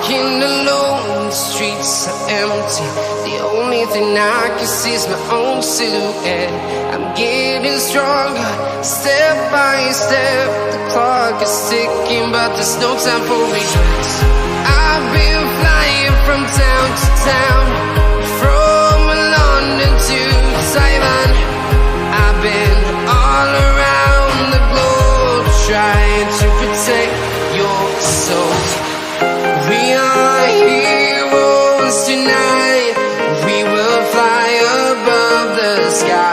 walking alone, the streets are empty. The only thing I can see is my own silhouette. I'm getting stronger, step by step. The clock is ticking, but there's no time for regrets. I've been flying from town to town, from London to Taiwan. I've been all around the globe, trying to protect your soul. We are heroes tonight. We will fly above the sky.